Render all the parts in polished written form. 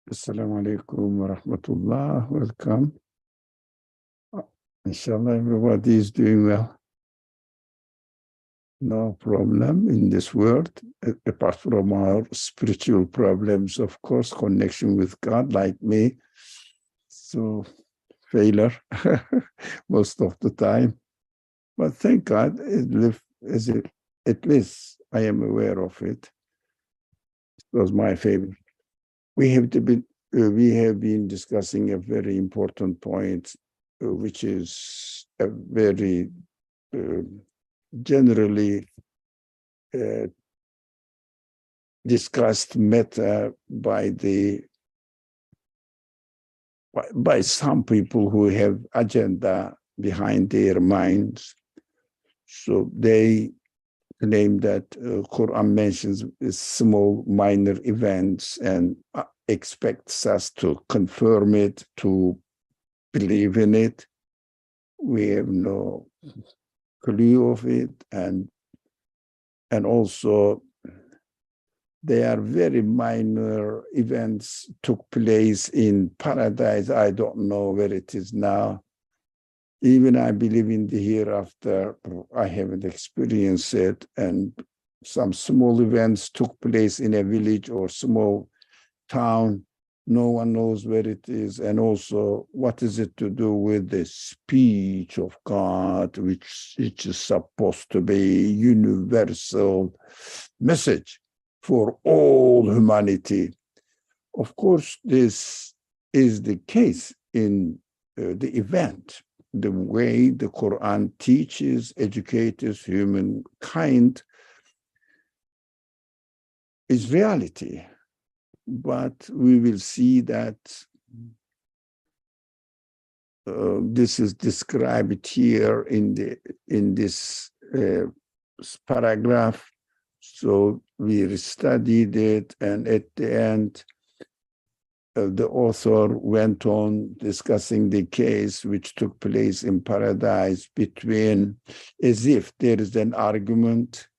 Assalamu alaikum wa rahmatullah. Welcome. Inshallah, everybody is doing well. No problem in this world, apart from our spiritual problems, of course, connection with God, like me. So, failure most of the time. But thank God, at least I am aware of it. It was my favorite. We have been discussing a very important point, which is a very generally discussed matter by some people who have agenda behind their minds. So they claim that Quran mentions small minor events and expects us to confirm it, to believe in it. We have no clue of it, and also there are very minor events took place in paradise. I don't know where it is now. Even I believe in the hereafter, I haven't experienced it. And some small events took place in a village or small town. No one knows where it is. And also, what is it to do with the speech of God, which is supposed to be a universal message for all humanity? Of course, this is the case in the event. The way the Quran teaches, educates humankind is reality. But we will see that this is described here in this paragraph. So we studied it, and at the end, the author went on discussing the case which took place in paradise between, as if there is an argument.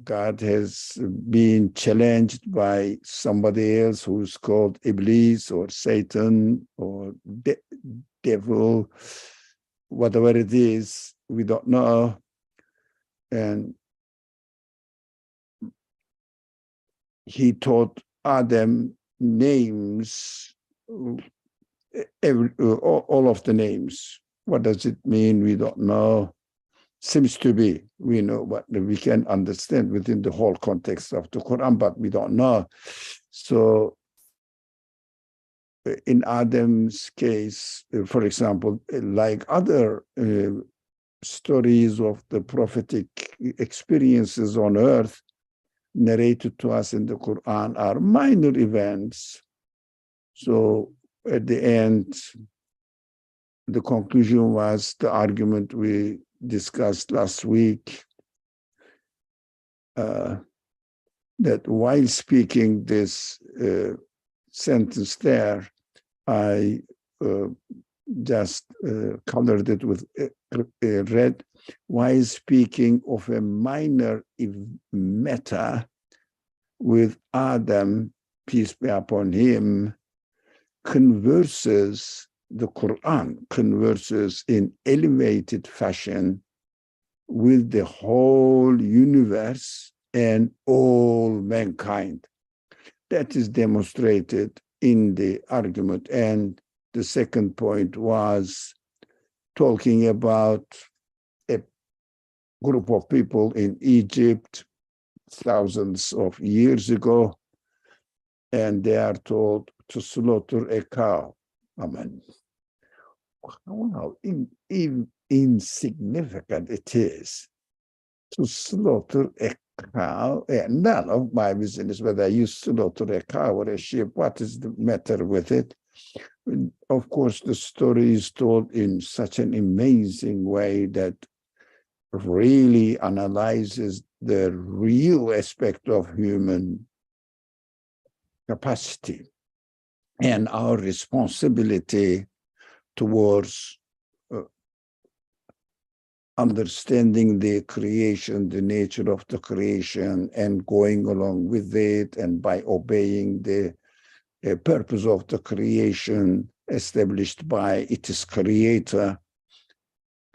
God has been challenged by somebody else who's called Iblis or Satan or devil, whatever it is, we don't know. And he taught Adam names, all of the names. What does it mean? We don't know. Seems to be, we know what we can understand within the whole context of the Quran, but we don't know. So in Adam's case, for example, like other stories of the prophetic experiences on earth narrated to us in the Quran are minor events. So at the end, the conclusion was the argument we discussed last week, that while speaking this sentence there, I just colored it with red. While speaking of a minor matter with Adam, peace be upon him, the Quran converses in elevated fashion with the whole universe and all mankind. That is demonstrated in the argument. And the second point was talking about a group of people in Egypt thousands of years ago, and they are told to slaughter a cow. I mean, how insignificant it is to slaughter a cow. And none of my business whether you slaughter a cow or a sheep. What is the matter with it? Of course, the story is told in such an amazing way that really analyzes the real aspect of human capacity and our responsibility towards understanding the creation, the nature of the creation, and going along with it, and by obeying the purpose of the creation established by its creator.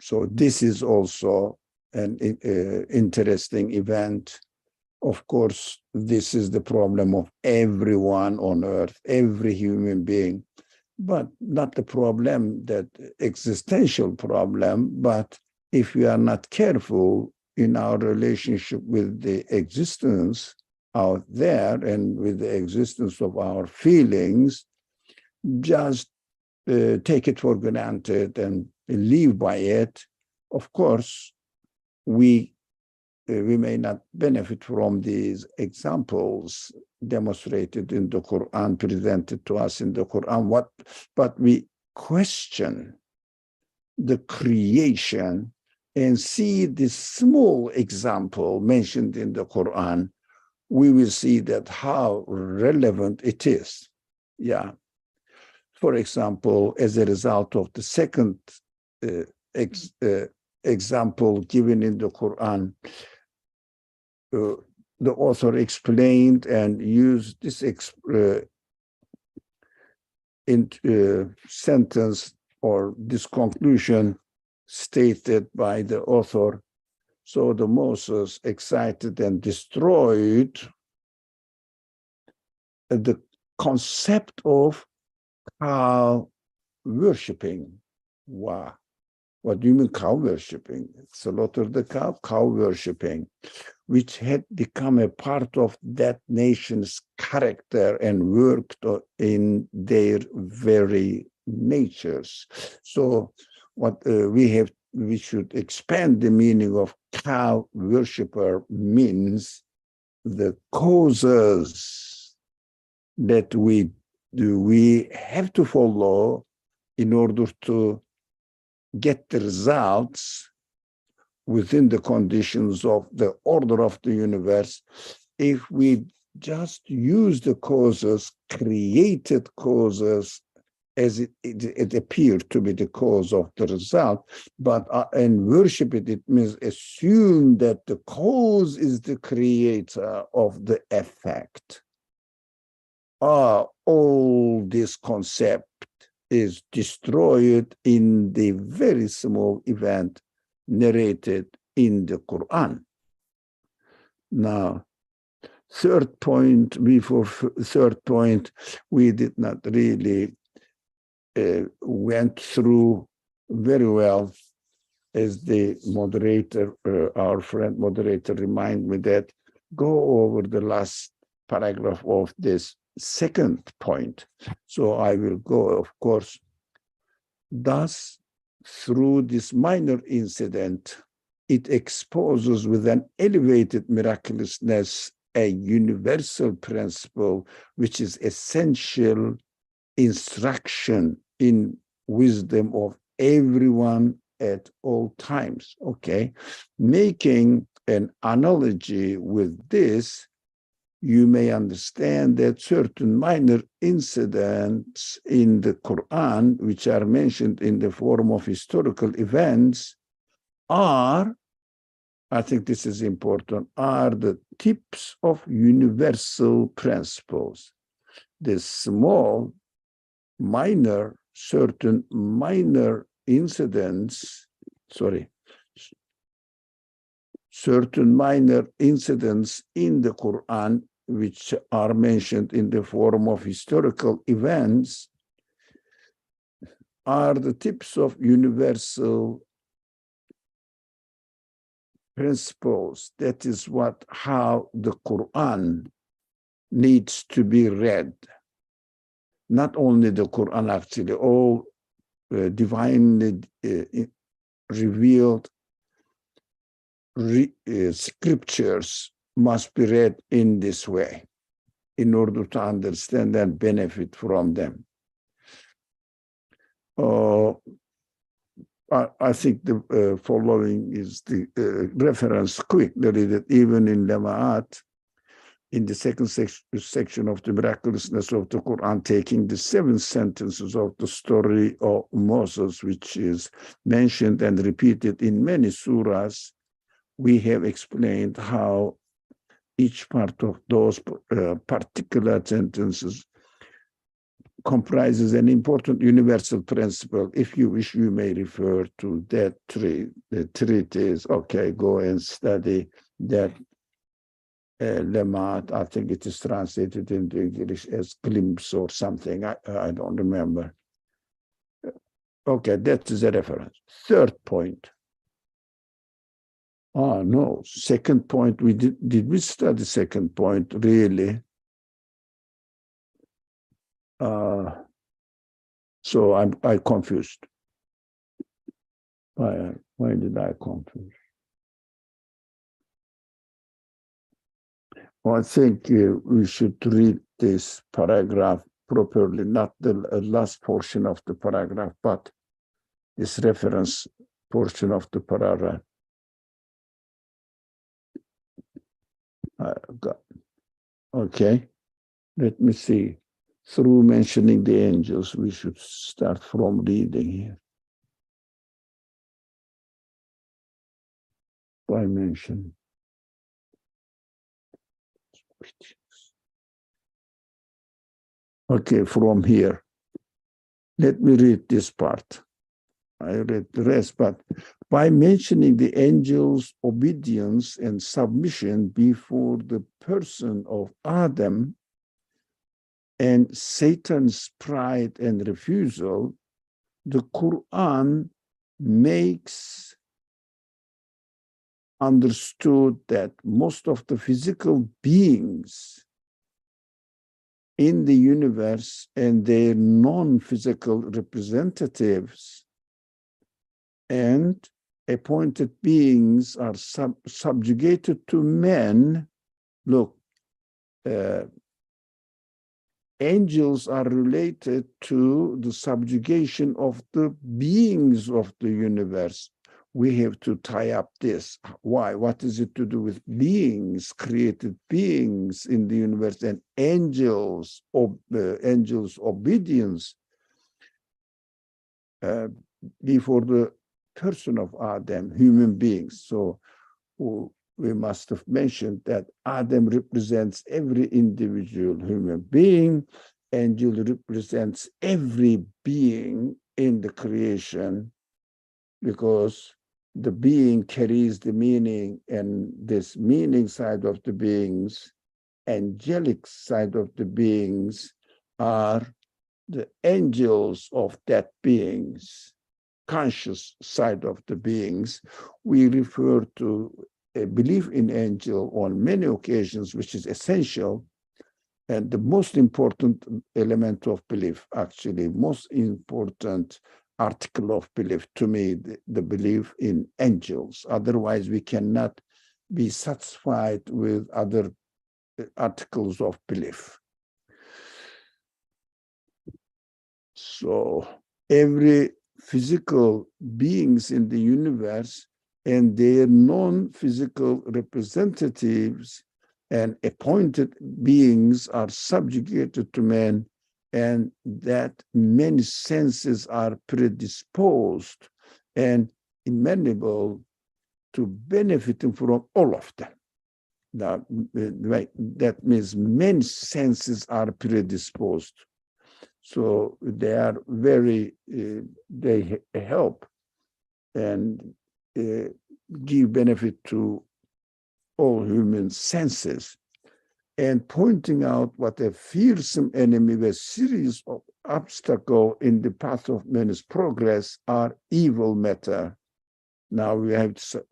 So this is also an interesting event. Of course, this is the problem of everyone on earth, every human being, but not the problem, that existential problem, but if we are not careful in our relationship with the existence out there and with the existence of our feelings, just take it for granted and live by it, of course, we may not benefit from these examples demonstrated in the Quran, presented to us in the Quran. But we question the creation and see this small example mentioned in the Quran, we will see that how relevant it is. Yeah. For example, as a result of the second example given in the Quran, the author explained and used this sentence or this conclusion stated by the author. So the Moses excited and destroyed the concept of cow worshipping. Wow. What do you mean cow worshipping? Slaughter the cow, cow worshipping, which had become a part of that nation's character and worked in their very natures. So what we should expand the meaning of cow worshipper means the causes that we have to follow in order to get the results within the conditions of the order of the universe. If we just use the causes, created causes, as it appeared to be the cause of the result, but and worship it, it means assume that the cause is the creator of the effect. All this concept is destroyed in the very small event narrated in the Quran. Now, third point, we did not really went through very well, as the moderator, our friend moderator, reminded me that go over the last paragraph of this second point. So I will go, of course. Thus, through this minor incident, it exposes with an elevated miraculousness a universal principle which is essential instruction in wisdom of everyone at all times. Okay, making an analogy with this, you may understand that certain minor incidents in the Quran, which are mentioned in the form of historical events, are, I think this is important, are the tips of universal principles. The small, minor, certain minor incidents, certain minor incidents in the Quran, which are mentioned in the form of historical events, are the tips of universal principles. That is how the Quran needs to be read. Not only the Quran, actually, all divinely revealed scriptures must be read in this way in order to understand and benefit from them. I think the following is the reference quickly, that even in Lama'at, in the second section of the miraculousness of the Quran, taking the 7 sentences of the story of Moses, which is mentioned and repeated in many surahs, we have explained how each part of those particular sentences comprises an important universal principle. If you wish, you may refer to that the treatise. Okay, go and study that lemma. I think it is translated into English as glimpse or something. I don't remember. Okay, that is a reference. Third point. Oh, no. Second point, did we study second point, really? So I confused. Why did I confuse? Well, I think we should read this paragraph properly, not the last portion of the paragraph, but this reference portion of the paragraph. Okay, let me see. Through mentioning the angels, we should start from reading here. By mention. Okay, from here. Let me read this part. I read the rest, but by mentioning the angels' obedience and submission before the person of Adam and Satan's pride and refusal, the Quran makes understood that most of the physical beings in the universe and their non-physical representatives and appointed beings are subjugated to men. Look, angels are related to the subjugation of the beings of the universe. We have to tie up this. Why? What is it to do with beings, created beings in the universe, and angels' obedience before the person of Adam, human beings? So we must have mentioned that Adam represents every individual human being. Angel represents every being in the creation, because the being carries the meaning, and this meaning side of the beings, angelic side of the beings, are the angels of that beings, conscious side of the beings. We refer to a belief in angel on many occasions, which is essential and the most important element of belief, actually, most important article of belief to me, the belief in angels. Otherwise, we cannot be satisfied with other articles of belief. So every physical beings in the universe and their non-physical representatives and appointed beings are subjugated to men, and that many senses are predisposed and amenable to benefiting from all of them. Now, that means many senses are predisposed. So they are very, they help and give benefit to all human senses, and pointing out what a fearsome enemy, a series of obstacles in the path of man's progress are evil matter. Now we have to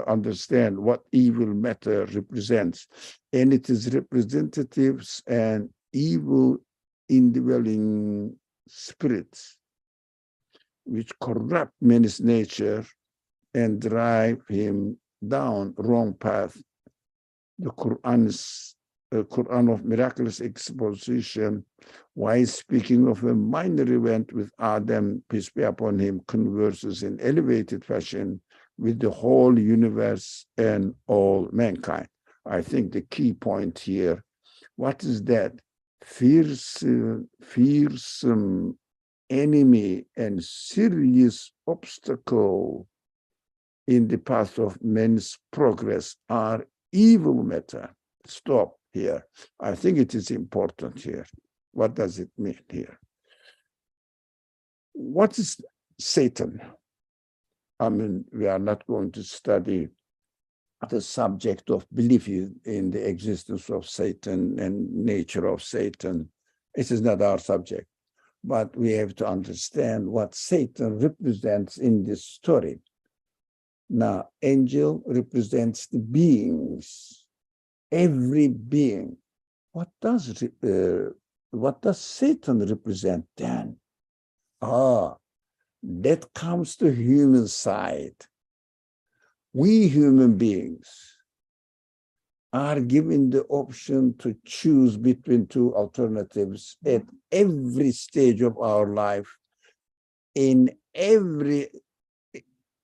understand what evil matter represents, and it is representatives and evil indwelling spirits which corrupt man's nature and drive him down wrong path. The Quran of miraculous exposition, while speaking of a minor event with Adam, peace be upon him, converses in elevated fashion with the whole universe and all mankind. I think the key point here, what is that? Fearsome enemy and serious obstacle in the path of men's progress are evil matter. Stop here. I think it is important here. What does it mean here? What is Satan? I mean, we are not going to study the subject of belief in the existence of Satan and nature of Satan. It is not our subject, but we have to understand what Satan represents in this story. Now, angel represents the beings, every being. What does Satan represent then? That comes to human side. We human beings are given the option to choose between two alternatives at every stage of our life, in every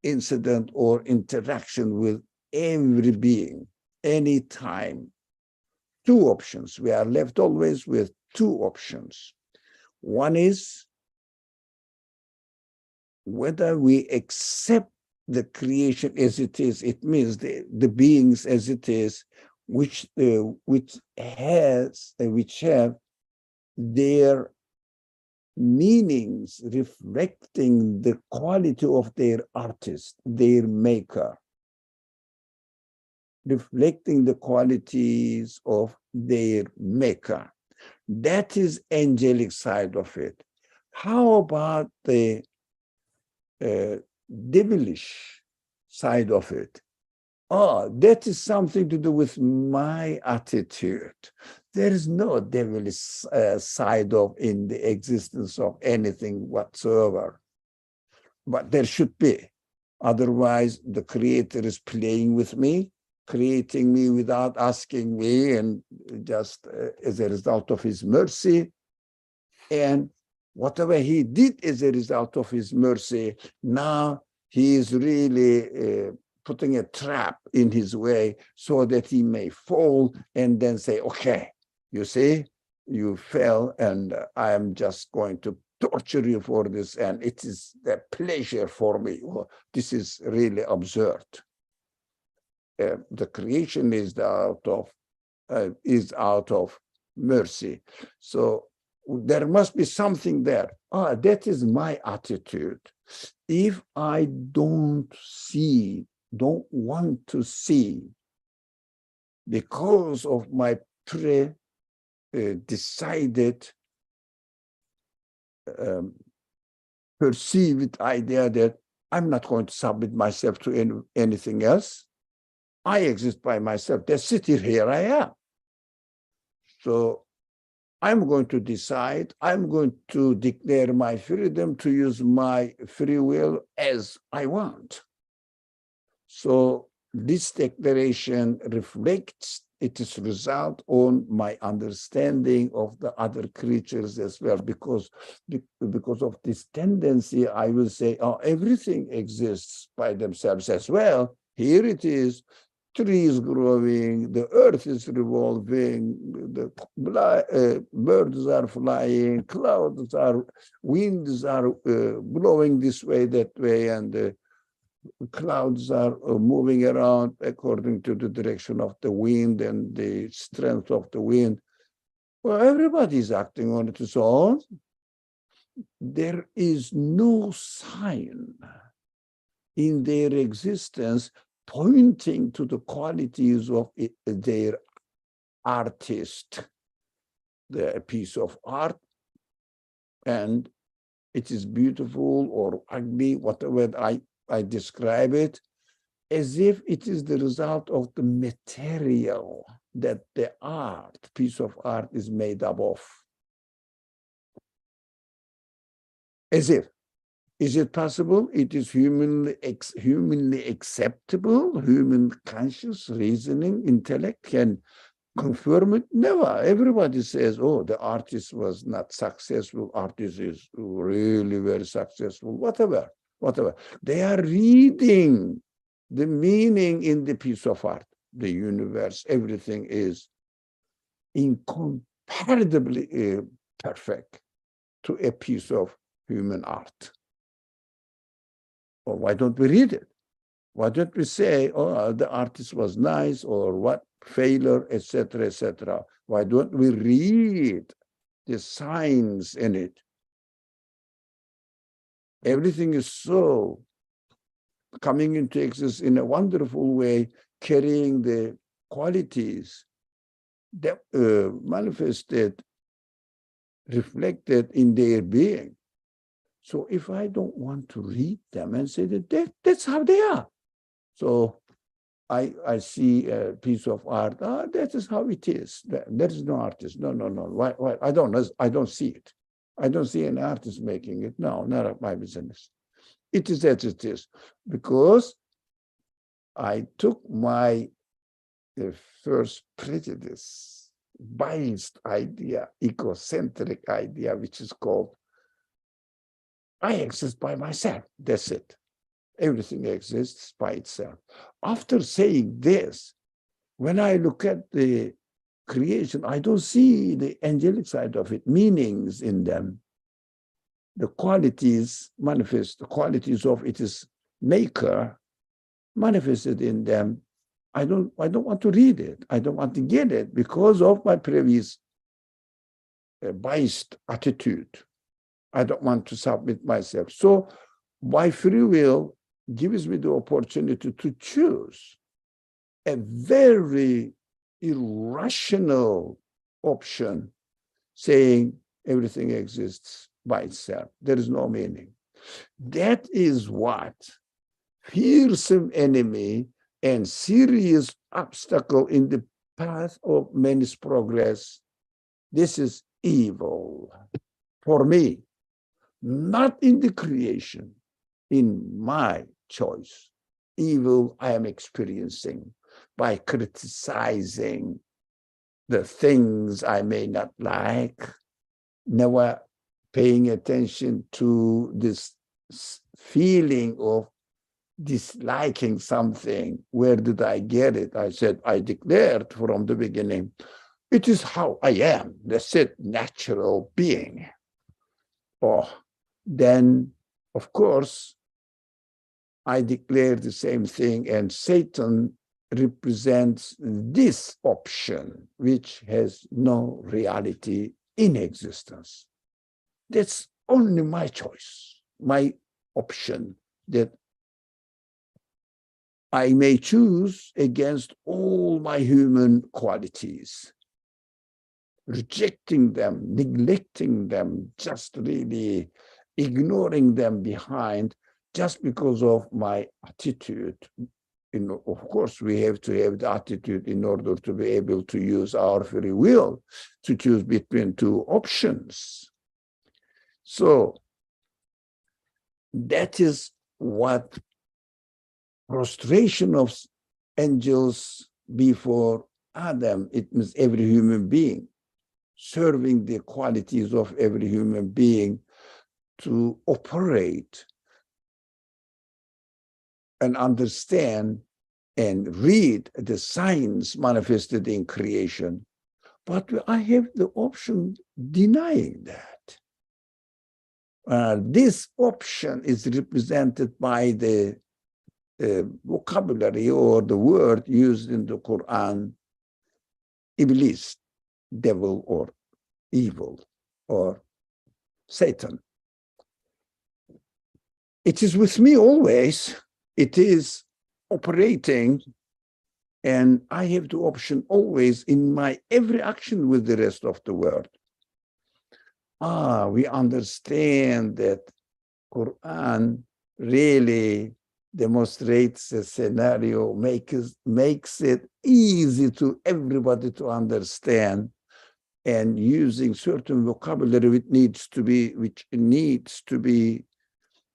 incident or interaction with every being, anytime. Two options. We are left always with two options. One is whether we accept the creation as it is. It means the beings as it is, which have their meanings reflecting the quality of their artist, their maker, reflecting the qualities of their maker. That is angelic side of it. How about the devilish side of it? That is something to do with my attitude. There is no devilish side of in the existence of anything whatsoever. But there should be. Otherwise, the Creator is playing with me, creating me without asking me, and just as a result of his mercy. And whatever he did as a result of his mercy, now he is really putting a trap in his way so that he may fall and then say, okay, you see, you fell, and I am just going to torture you for this, and it is a pleasure for me. Well, this is really absurd. The creation is out of mercy. So there must be something there. That is my attitude. If I don't want to see, because of my decided perceived idea that I'm not going to submit myself to anything else, I exist by myself. That's it, here I am. So I'm going to decide, I'm going to declare my freedom to use my free will as I want. So this declaration reflects its result on my understanding of the other creatures as well, because of this tendency, I will say, everything exists by themselves as well. Here it is. Trees growing, the earth is revolving, the birds are flying, winds are blowing this way, that way, and the clouds are moving around according to the direction of the wind and the strength of the wind. Well, everybody is acting on its own. There is no sign in their existence pointing to the qualities of their artist, the piece of art, and it is beautiful or ugly, whatever I describe it, as if it is the result of the material that the piece of art is made up of. As if. Is it possible? It is humanly acceptable, human conscious, reasoning, intellect can confirm it? Never. Everybody says, the artist was not successful, artist is really very successful, whatever. They are reading the meaning in the piece of art. The universe, everything is incomparably perfect to a piece of human art. Or why don't we read it? Why don't we say, the artist was nice, or what failure, etc., etc.? Why don't we read the signs in it? Everything is so coming into existence in a wonderful way, carrying the qualities that manifested, reflected in their being. So if I don't want to read them and say that's how they are. So I see a piece of art. That is how it is. There is no artist. No. Why? I don't see it. I don't see an artist making it. No, not my business. It is as it is, because I took my first prejudice, biased idea, egocentric idea, which is called I exist by myself. That's it. Everything exists by itself. After saying this, when I look at the creation, I don't see the angelic side of it, meanings in them. The qualities manifest, the qualities of its maker manifested in them. I don't want to read it. I don't want to get it because of my previous biased attitude. I don't want to submit myself. So my free will gives me the opportunity to choose a very irrational option, saying everything exists by itself. There is no meaning. That is what fearsome enemy and serious obstacle in the path of man's progress. This is evil for me, not in the creation, in my choice. Evil I am experiencing by criticizing the things I may not like, never paying attention to this feeling of disliking something. Where did I get it? I said, I declared from the beginning, it is how I am. That's it, natural being. Then, of course, I declare the same thing, and Satan represents this option, which has no reality in existence. That's only my choice, my option, that I may choose against all my human qualities, rejecting them, neglecting them, just really ignoring them behind, just because of my attitude. Of course, we have to have the attitude in order to be able to use our free will to choose between two options. So that is what prostration of angels before Adam, it means every human being, serving the qualities of every human being to operate and understand and read the signs manifested in creation. But I have the option denying that. This option is represented by the vocabulary or the word used in the Quran, Iblis, devil or evil or Satan. It is with me always. It is operating, and I have the option always in my every action with the rest of the world. We understand that Quran really demonstrates a scenario, makes it easy to everybody to understand, and using certain vocabulary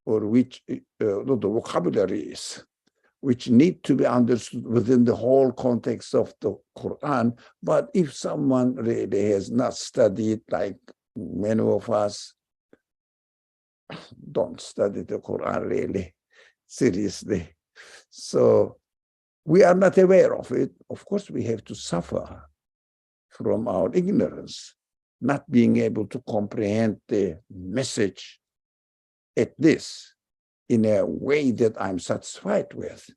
which the vocabularies which need to be understood within the whole context of the Quran. But if someone really has not studied, like many of us don't study the Quran really seriously, so we are not aware of it, of course we have to suffer from our ignorance, not being able to comprehend the message at this in a way that I'm satisfied with.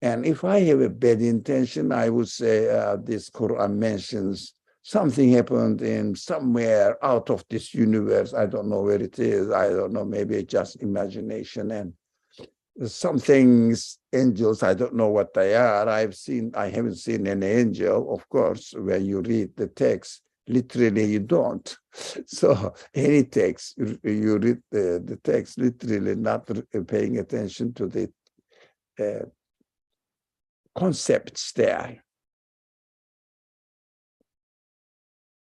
And if I have a bad intention, I would say this Quran mentions something happened in somewhere out of this universe. I don't know where it is. I don't know, maybe it's just imagination. And some things, angels, I don't know what they are. I haven't seen an angel, of course, when you read the text. Literally, you don't. So any text, you read the text literally, not paying attention to the concepts there.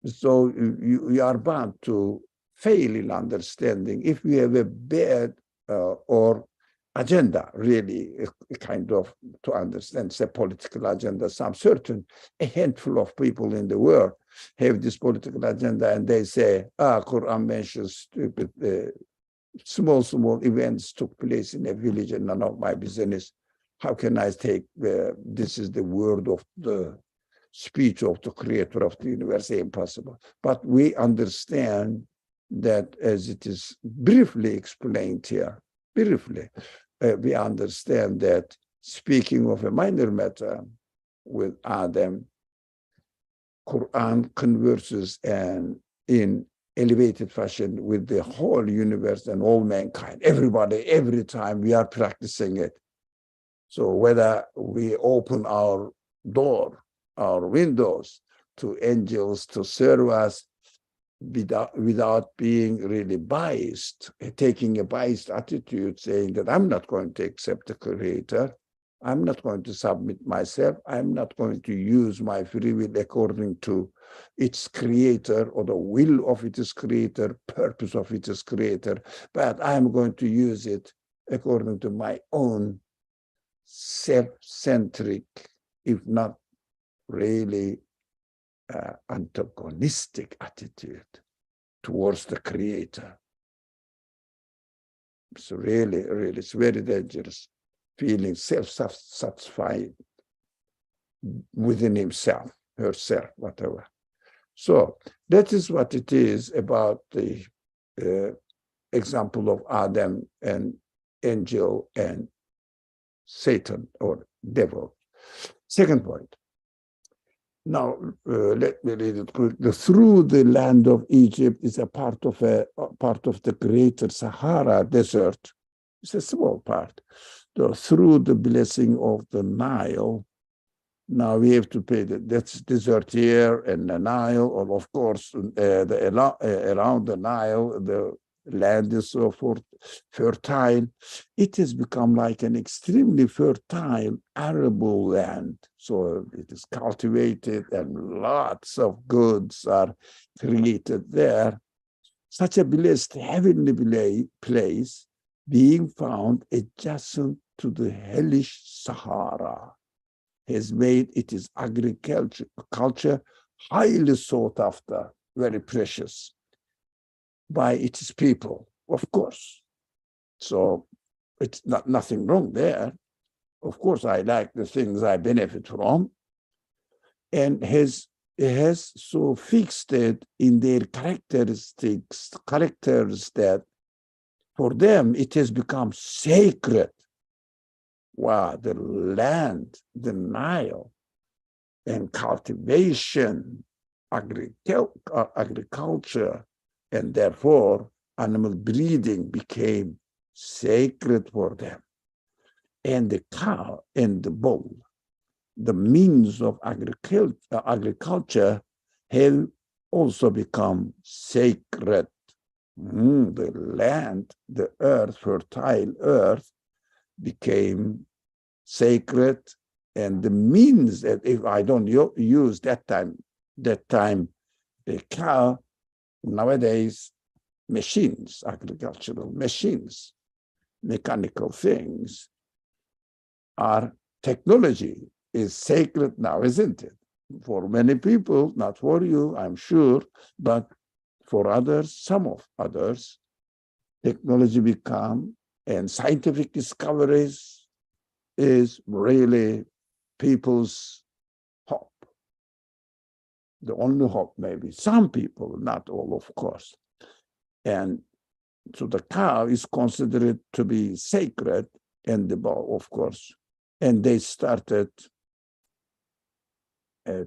So you are bound to fail in understanding if you have a bad or agenda, really, a kind of, to understand, say, political agenda. A handful of people in the world have this political agenda, and they say, Quran mentions stupid, small events took place in a village and none of my business. How can I take, this is the word of the speech of the creator of the universe? Impossible. But we understand that, as it is briefly explained here, we understand that, speaking of a minor matter with Adam, Quran converses and in elevated fashion with the whole universe and all mankind, everybody, every time we are practicing it. So whether we open our door, our windows to angels to serve us without being really biased, taking a biased attitude, saying that I'm not going to accept the creator, I'm not going to submit myself, I'm not going to use my free will according to its creator or the will of its creator, purpose of its creator, but I'm going to use it according to my own self-centric, if not really antagonistic attitude towards the creator. So really, it's very dangerous, feeling self-satisfied within himself, herself, whatever. So that is what it is about the example of Adam and angel and Satan or devil. Second point. Now, let me read it quickly. Through the land of Egypt is a part of the greater Sahara desert. It's a small part. So through the blessing of the Nile, now we have to pay that's desert here and the Nile, or of course, around the Nile, the land is so fertile. It has become like an extremely fertile arable land. So it is cultivated and lots of goods are created there. Such a blessed heavenly place being found adjacent to the hellish Sahara has made its agriculture highly sought after, very precious by its people, of course. So it's nothing wrong there. Of course, I like the things I benefit from, and has so fixed it in their characters that for them it has become sacred. Wow, the land, the Nile, and cultivation, agriculture, and therefore animal breeding became sacred for them. And the cow and the bull, the means of agriculture, have also become sacred. The land, the earth, fertile earth, became sacred, and the means that if I don't use that time a cow, nowadays machines, agricultural machines, mechanical things, are technology is sacred now, isn't it? For many people, not for you, I'm sure, but for others, some of others, technology become, and scientific discoveries is really people's hope. The only hope, maybe. Some people, not all, of course. And so the cow is considered to be sacred, and the bull, of course. And they started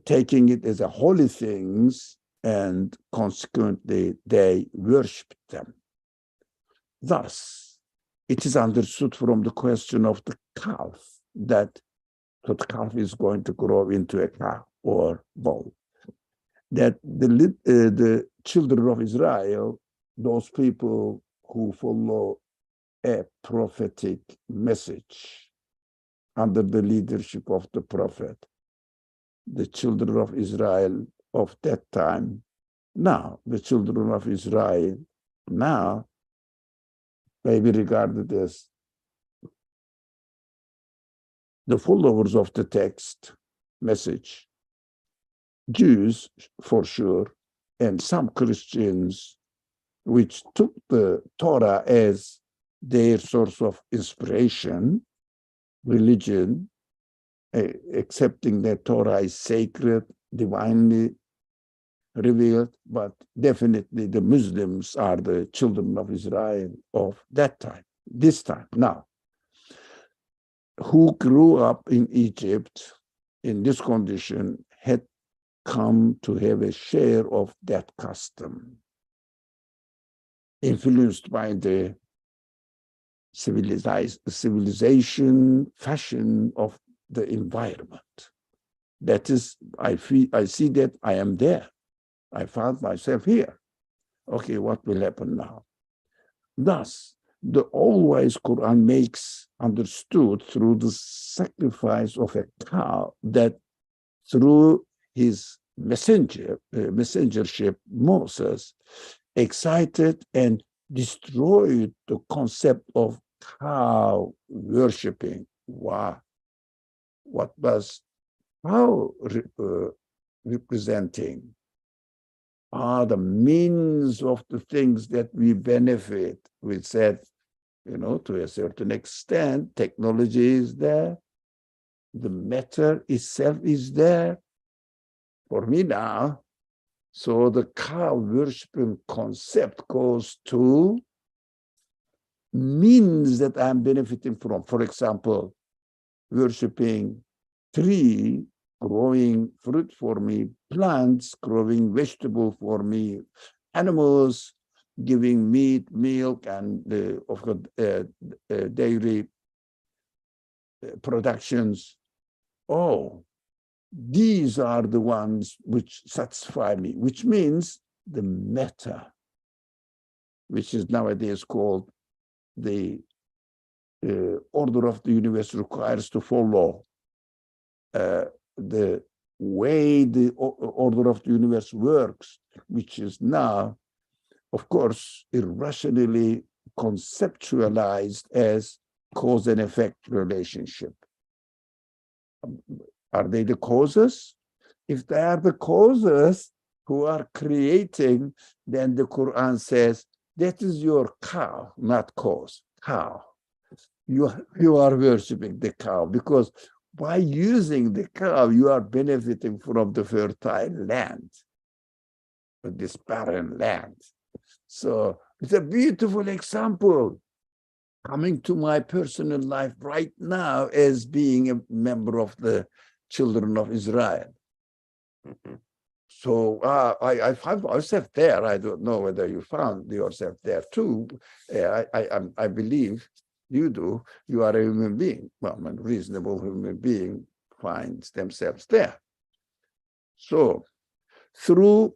taking it as a holy things, and consequently they worshipped them. Thus, it is understood from the question of the calf that the calf is going to grow into a cow or bull. That the children of Israel, those people who follow a prophetic message under the leadership of the prophet, the children of Israel of that time, now the children of Israel now may be regarded as the followers of the text message, Jews for sure, and some Christians which took the Torah as their source of inspiration, religion, accepting that Torah is sacred, divinely revealed, but definitely the Muslims are the children of Israel of that time, this time, now, who grew up in Egypt in this condition had come to have a share of that custom, influenced by the civilization, fashion of the environment. That is, I see that I am there. I found myself here. Okay, what will happen now? Thus, the always Quran makes understood through the sacrifice of a cow that through his messengership, Moses excited and destroyed the concept of cow worshipping. Wow. What was cow representing? The means of the things that we benefit. We said, to a certain extent, technology is there. The matter itself is there. For me now, so the cow worshiping concept goes to means that I'm benefiting from. For example, worshiping tree growing fruit for me, plants growing vegetable for me, animals giving meat, milk, and of course dairy productions. Oh, these are the ones which satisfy me, which means the meta, which is nowadays called the order of the universe, requires to follow the way the order of the universe works, which is now, of course, irrationally conceptualized as cause and effect relationship. Are they the causes? If they are the causes who are creating, then the Quran says, that is your cow, not cause, cow. You are worshiping the cow, because by using the cow, you are benefiting from the fertile land, this barren land. So it's a beautiful example coming to my personal life right now as being a member of the children of Israel. Mm-hmm. So I found myself there. I don't know whether you found yourself there too. I believe you do. You are a human being. Well, a reasonable human being finds themselves there. So through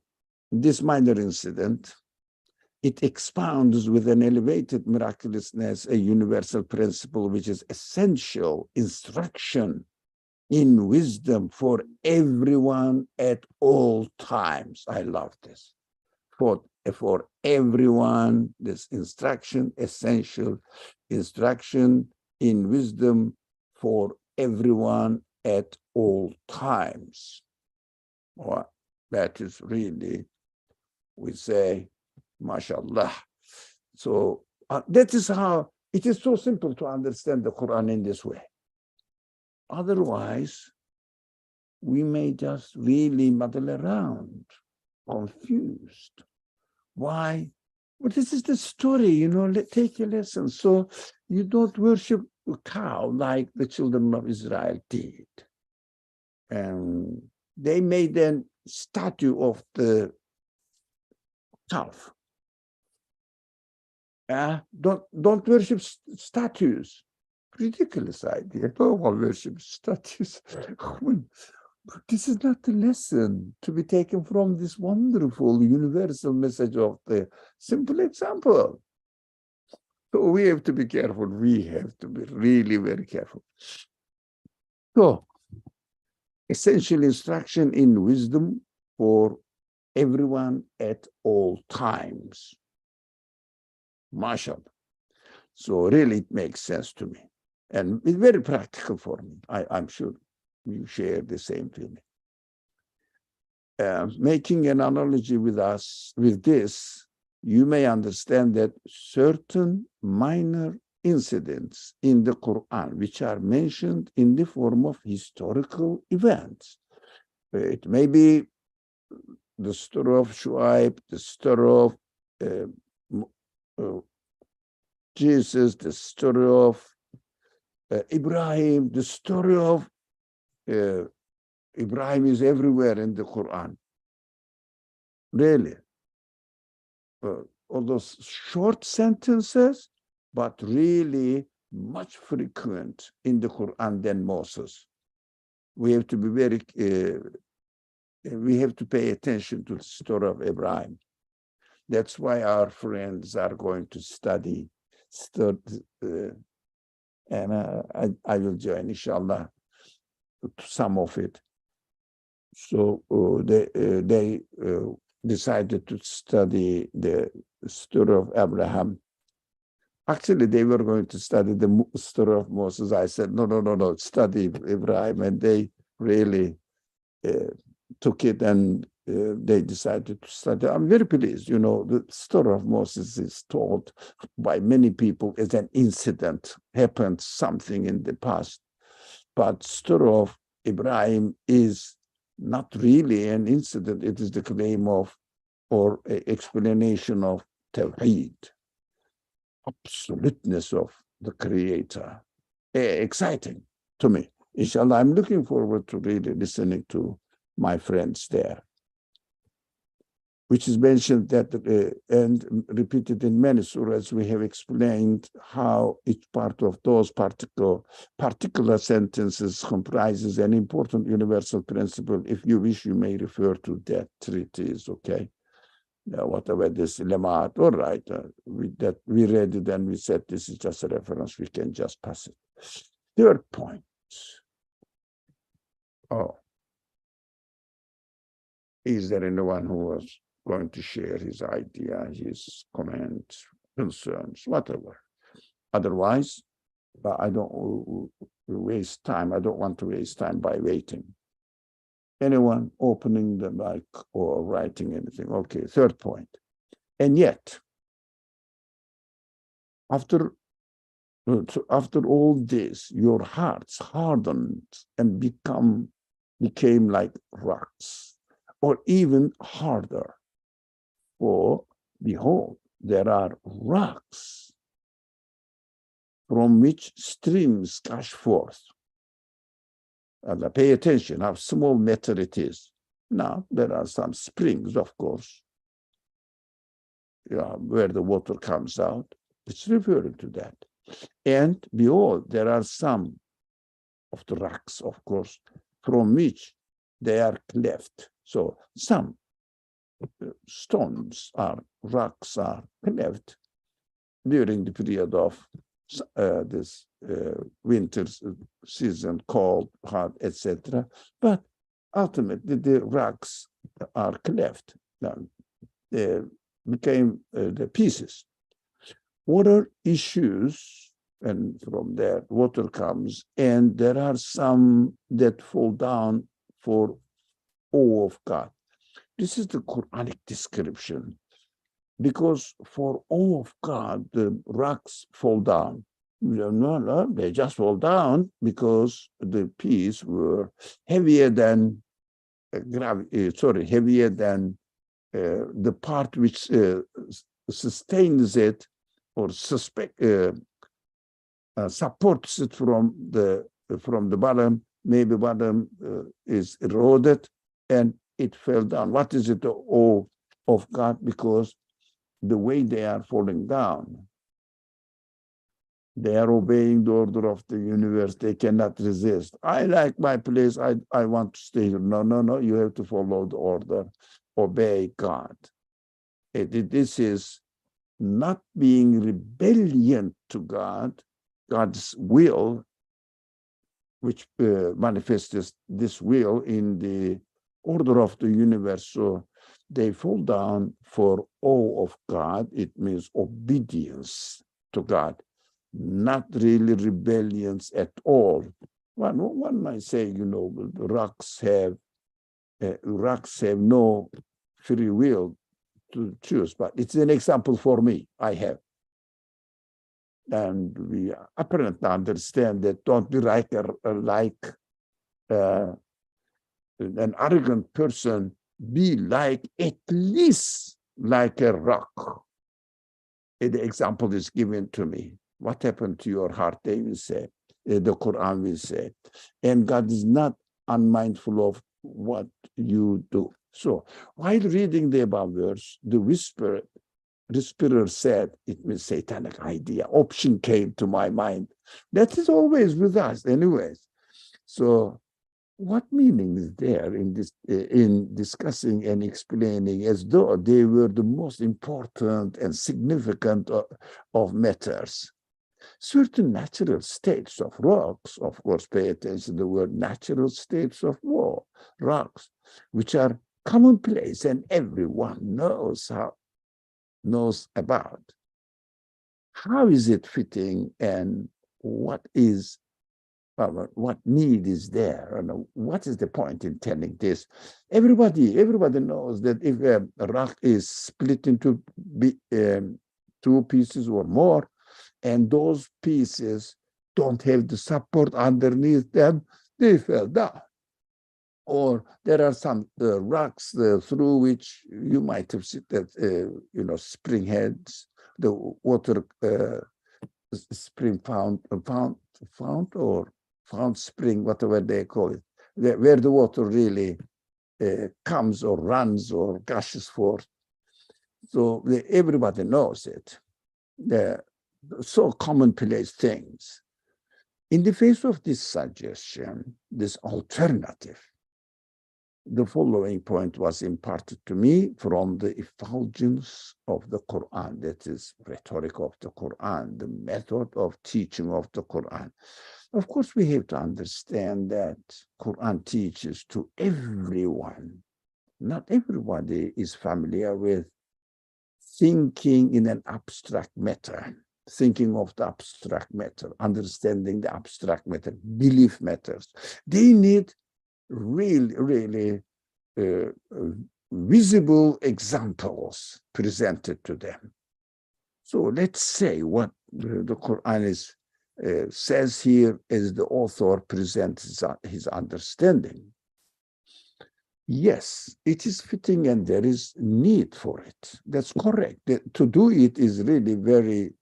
this minor incident, it expounds with an elevated miraculousness a universal principle which is essential instruction in wisdom for everyone at all times. I love this. For everyone, this instruction, essential instruction in wisdom for everyone at all times. Well, that is really, we say, mashallah. So that is how, it is so simple to understand the Quran in this way. Otherwise, we may just really muddle around, confused. Why? Well, this is the story, take a lesson. So you don't worship a cow like the children of Israel did. And they made a statue of the calf. Don't worship statues. Ridiculous idea. Don't worship statues. This is not the lesson to be taken from this wonderful universal message of the simple example. So we have to be careful. We have to be really very careful. So, essential instruction in wisdom for everyone at all times. MashaAllah. So really it makes sense to me. And it's very practical for me. I'm sure you share the same feeling. Making an analogy with this, you may understand that certain minor incidents in the Quran, which are mentioned in the form of historical events. It may be the story of Shu'aib, the story of Jesus, the story of Ibrahim, the story of Ibrahim is everywhere in the Quran. Really. All those short sentences, but really much frequent in the Quran than Moses. We have to be very, we have to pay attention to the story of Ibrahim. That's why our friends are going to study, and I will join, inshallah, some of it. So they decided to study the story of Abraham. Actually, they were going to study the story of Moses. I said, no, study Ibrahim. And they really took it and they decided to study. I'm very pleased. You know, the story of Moses is told by many people as an incident, happened something in the past. But story of Ibrahim is not really an incident. It is the claim of, or explanation of Tawheed, absoluteness of the Creator. Exciting to me. Inshallah, I'm looking forward to really listening to my friends there, which is mentioned that and repeated in many surahs. We have explained how each part of those particular sentences comprises an important universal principle. If you wish, you may refer to that treatise, okay? Whatever this lemma, all right, we read it and we said this is just a reference, we can just pass it. Third point. Is there anyone who was going to share his idea, his comments, concerns, whatever? Otherwise, I don't waste time. I don't want to waste time by waiting. Anyone opening the mic or writing anything? Okay, third point. And yet, after all this, your hearts hardened and became like rocks, or even harder. For behold, there are rocks from which streams gush forth. And pay attention how small matter it is. Now, there are some springs, of course, where the water comes out. It's referring to that. And behold, there are some of the rocks, of course, from which they are cleft. So some rocks are cleft during the period of this winter season, cold, hot, etc. But ultimately, the rocks are cleft. Now, they became the pieces. Water issues, and from there, water comes, and there are some that fall down for awe of God. This is the Quranic description. Because for awe of God, the rocks fall down. No, they just fall down because the pieces were heavier than heavier than the part which sustains it or supports it from the bottom. Maybe bottom is eroded, and it fell down. What is it, the awe of God? Because the way they are falling down, they are obeying the order of the universe. They cannot resist. I like my place. I want to stay here. No, no, no. You have to follow the order. Obey God. This is not being rebellion to God, God's will, which manifests this will in the order of the universe. So they fall down for awe of God. It means obedience to God, not really rebellions at all. One might say, you know, rocks have no free will to choose, but it's an example for me. I have. And we apparently understand that don't be like an arrogant person, be like at least like a rock. The example is given to me. What happened to your heart? They will say, the Quran will say. And God is not unmindful of what you do. So while reading the above verse, the whisperer said, it was satanic idea. Option came to my mind. That is always with us anyways. So what meaning is there in this, in discussing and explaining as though they were the most important and significant of matters? Certain natural states of rocks, of course, pay attention to the word natural states of rocks, which are commonplace and everyone knows about. How is it fitting, and what need is there, and what is the point in telling this? Everybody knows that if a rock is split into two pieces or more, and those pieces don't have the support underneath them, they fell down. Or there are some rocks through which you might have seen that, you know, spring heads, the water spring found spring, whatever they call it, where the water really comes or runs or gushes forth. So everybody knows it. They're so commonplace things. In the face of this suggestion, this alternative, the following point was imparted to me from the effulgence of the Quran, that is, rhetoric of the Quran, the method of teaching of the Quran. Of course, we have to understand that Quran teaches to everyone. Not everybody is familiar with thinking in an abstract matter, thinking of the abstract matter, understanding the abstract matter, belief matters. They need really visible examples presented to them. So let's say what the Quran says here as the author presents his understanding. Yes, it is fitting and there is need for it. That's correct. To do it is really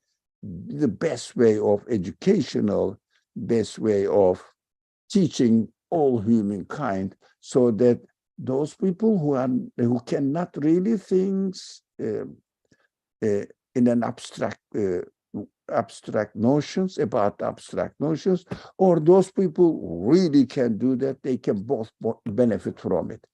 the best way of educational, best way of teaching all humankind, so that those people who cannot really think in an abstract notions, about abstract notions, or those people who really can do that, they can both benefit from it.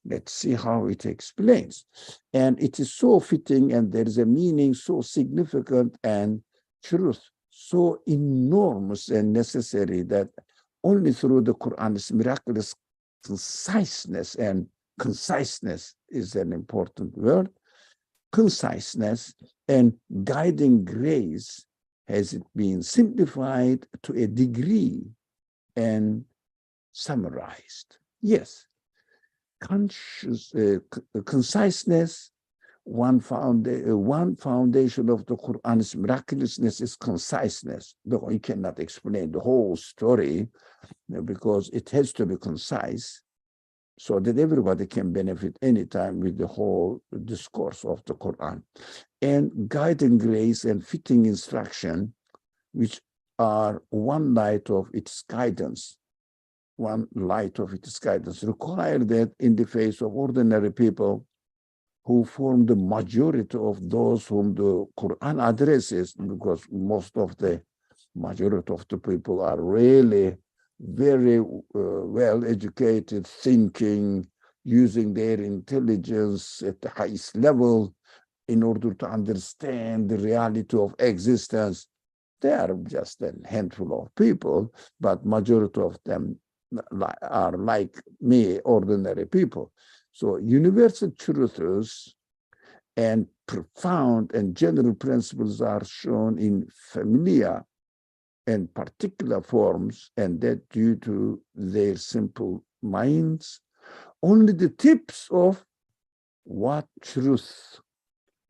Let's see how it explains. And it is so fitting, and there is a meaning so significant and truth so enormous and necessary that only through the Quran's miraculous conciseness, and conciseness is an important word, conciseness and guiding grace has it been simplified to a degree and summarized. Yes, conciseness, one foundation of the Quran's miraculousness is conciseness. Though you cannot explain the whole story, because it has to be concise so that everybody can benefit anytime with the whole discourse of the Quran. And guiding grace and fitting instruction, which are one light of its guidance. one light of its guidance, require that in the face of ordinary people who form the majority of those whom the Quran addresses, because most of the majority of the people are really very well educated, thinking, using their intelligence at the highest level in order to understand the reality of existence. They are just a handful of people, but majority of them are like me, ordinary people. So universal truths and profound and general principles are shown in familiar and particular forms, and that due to their simple minds, only the tips of what truth,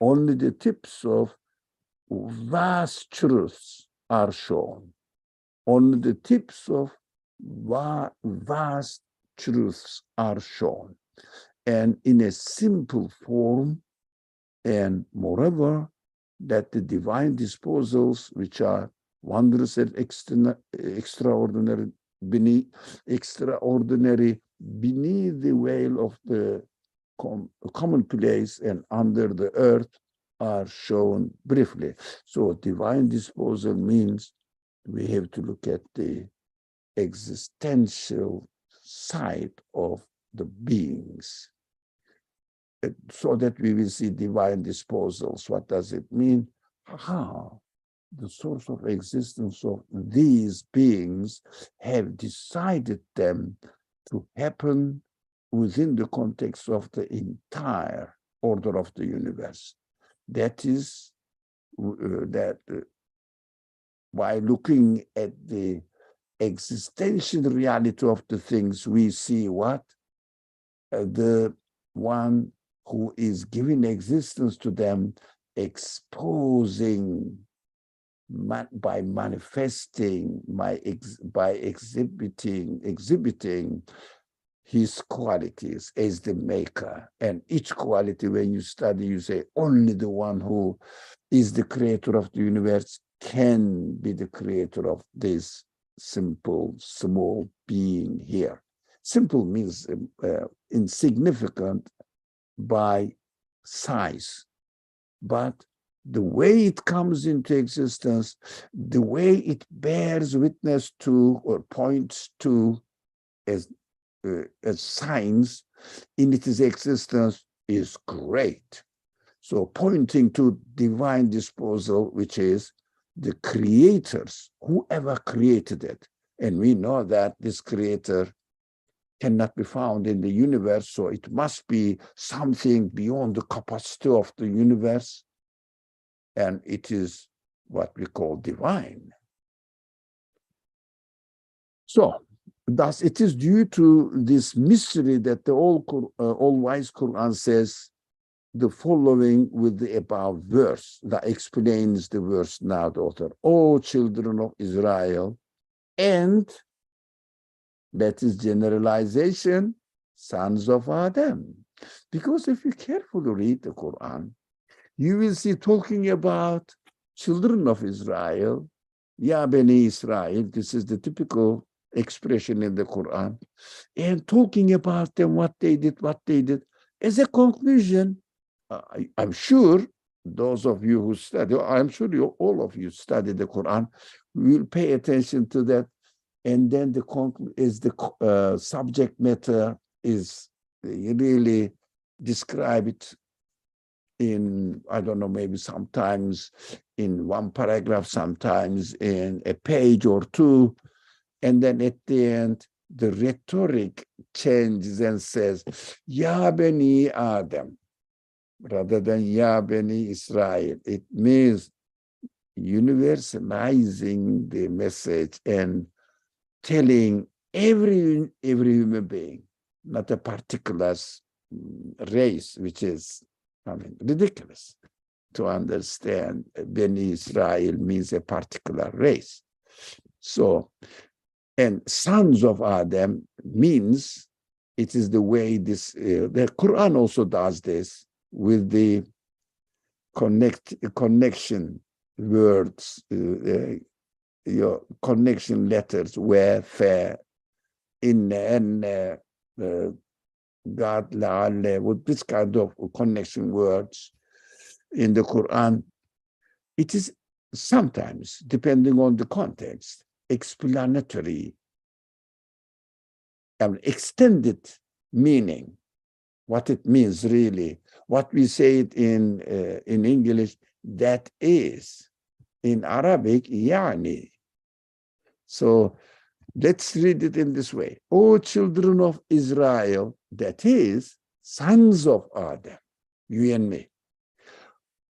only the tips of vast truths are shown. Only the tips of vast truths are shown, and in a simple form, and moreover, that the divine disposals, which are wondrous and extraordinary beneath the veil of the commonplace and under the earth, are shown briefly. So divine disposal means we have to look at the existential side of the beings, so that we will see divine disposals. What does it mean? How the source of existence of these beings have decided them to happen within the context of the entire order of the universe. That is, by looking at the existential reality of the things, we see what? The one who is giving existence to them, exposing by manifesting, by exhibiting his qualities as the maker. And each quality, when you study, you say only the one who is the creator of the universe can be the creator of this simple, small being here. Simple means insignificant by size, but the way it comes into existence, the way it bears witness to or points to as signs in its existence is great. So pointing to divine disposal, which is the creators, whoever created it. And we know that this creator cannot be found in the universe, so it must be something beyond the capacity of the universe, and it is what we call divine. So, thus it is due to this mystery that the all-wise Quran says the following with the above verse that explains the verse now, the author. O children of Israel, and that is generalization, sons of Adam. Because if you carefully read the Quran, you will see talking about children of Israel, Ya Beni Israel, this is the typical expression in the Quran, and talking about them, what they did. As a conclusion, I'm sure those of you who study, I'm sure all of you study the Quran, will pay attention to that. And then the subject matter is really described in, I don't know, maybe sometimes in one paragraph, sometimes in a page or two. And then at the end, the rhetoric changes and says, Ya Beni Adam, rather than Ya Beni Israel. It means universalizing the message and telling every human being, not a particular race, which is, ridiculous to understand. Beni Israel means a particular race. So, and sons of Adam means it is the way this, the Quran also does this with the connection words, your connection letters, where, fair, and God, la'alle, with this kind of connection words in the Quran, it is sometimes, depending on the context, explanatory and extended meaning, what it means really. What we say it in English, that is. In Arabic, yani. So let's read it in this way. O children of Israel, that is, sons of Adam, you and me.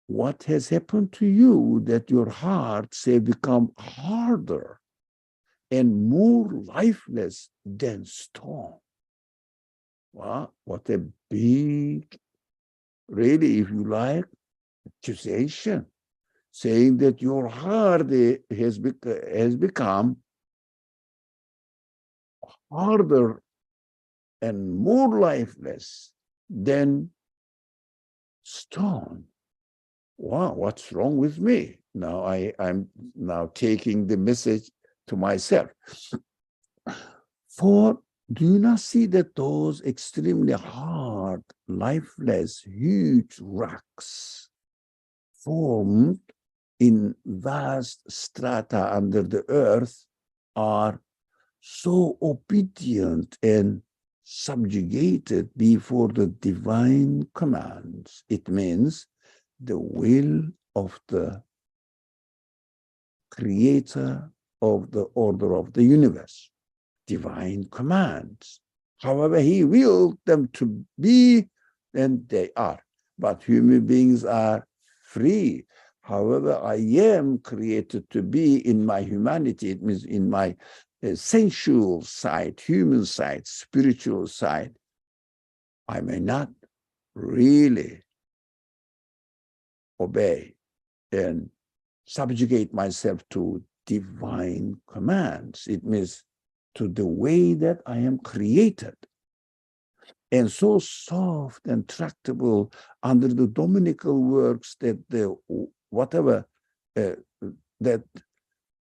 What has happened to you that your hearts have become harder and more lifeless than stone? Wow, what a big, really, if you like, accusation, saying that your heart has become harder and more lifeless than stone. Wow, what's wrong with me? Now I'm now taking the message to myself. For do you not see that those extremely hard, lifeless, huge rocks formed in vast strata under the earth are so obedient and subjugated before the divine commands? It means the will of the creator of the order of the universe, divine commands. However he willed them to be, and they are. But human beings are free. However I am created to be in my humanity, it means in my sensual side, human side, spiritual side, I may not really obey and subjugate myself to divine commands. It means to the way that I am created. And so soft and tractable under the dominical works that that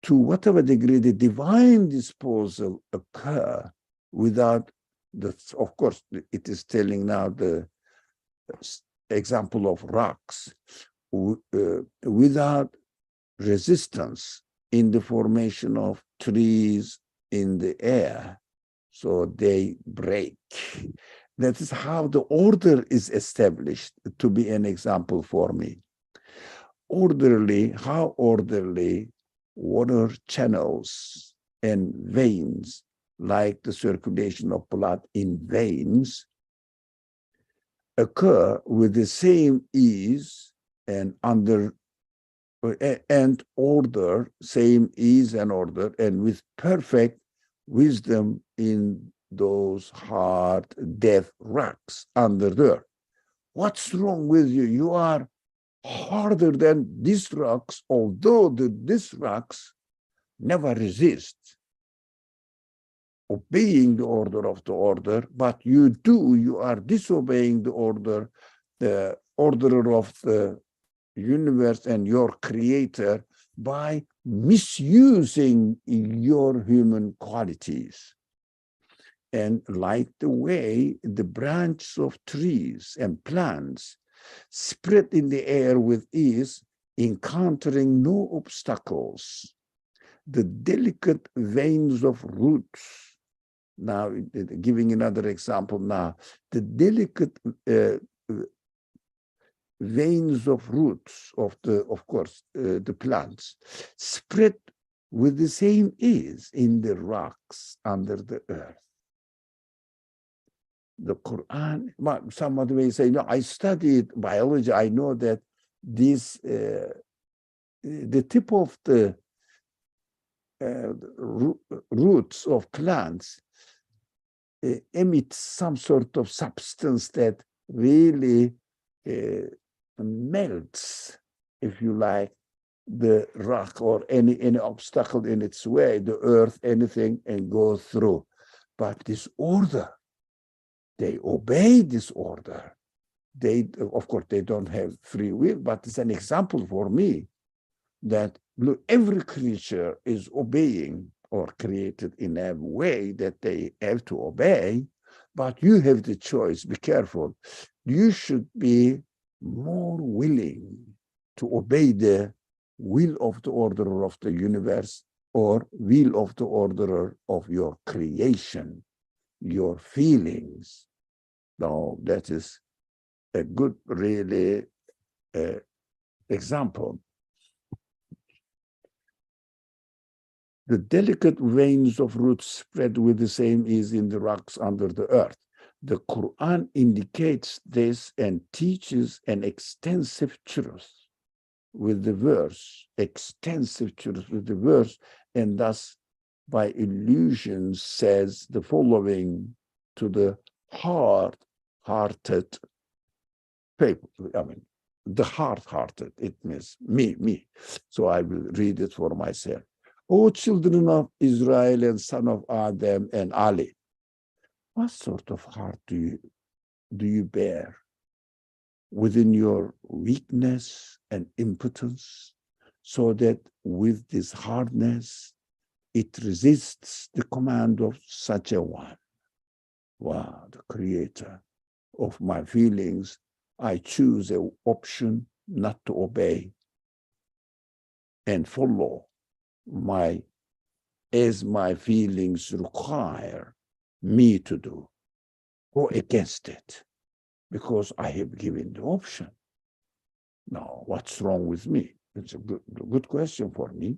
to whatever degree the divine disposal occur without of course, it is telling now the example of rocks, without resistance in the formation of trees in the air, so they break. That is how the order is established to be an example for me. Orderly, how orderly water channels and veins, like the circulation of blood in veins, occur with the same ease and order, same ease and order, and with perfect wisdom in those hard, death rocks under the earth. What's wrong with you? You are harder than these rocks, although these rocks never resist obeying the order of the order, but you are disobeying the order of the universe and your creator by misusing your human qualities. And like the way the branches of trees and plants spread in the air with ease, encountering no obstacles, the delicate veins of roots. Now, giving another example now, the delicate veins of roots of the plants spread with the same ease in the rocks under the earth. The Quran, somebody may say, no, I studied biology, I know that this, the tip of the roots of plants emit some sort of substance that really melts, if you like, the rock or any obstacle in its way, the earth, anything, and go through. But this order, they obey this order. They, of course, they don't have free will, but it's an example for me that look, every creature is obeying or created in a way that they have to obey, but you have the choice. Be careful. You should be more willing to obey the will of the orderer of the universe or will of the orderer of your creation, your feelings. Now, that is a good, really example. The delicate veins of roots spread with the same ease in the rocks under the earth. The Quran indicates this and teaches an extensive truth with the verse, and thus by illusion says the following to the hard-hearted people. I mean, the hard-hearted, it means me. So I will read it for myself. O children of Israel and son of Adam and Ali, what sort of heart do you bear within your weakness and impotence, so that with this hardness it resists the command of such a one? Wow, the creator of my feelings, I choose an option not to obey and follow as my feelings require me to do. Go against it because I have given the option. Now, what's wrong with me? It's a good question for me.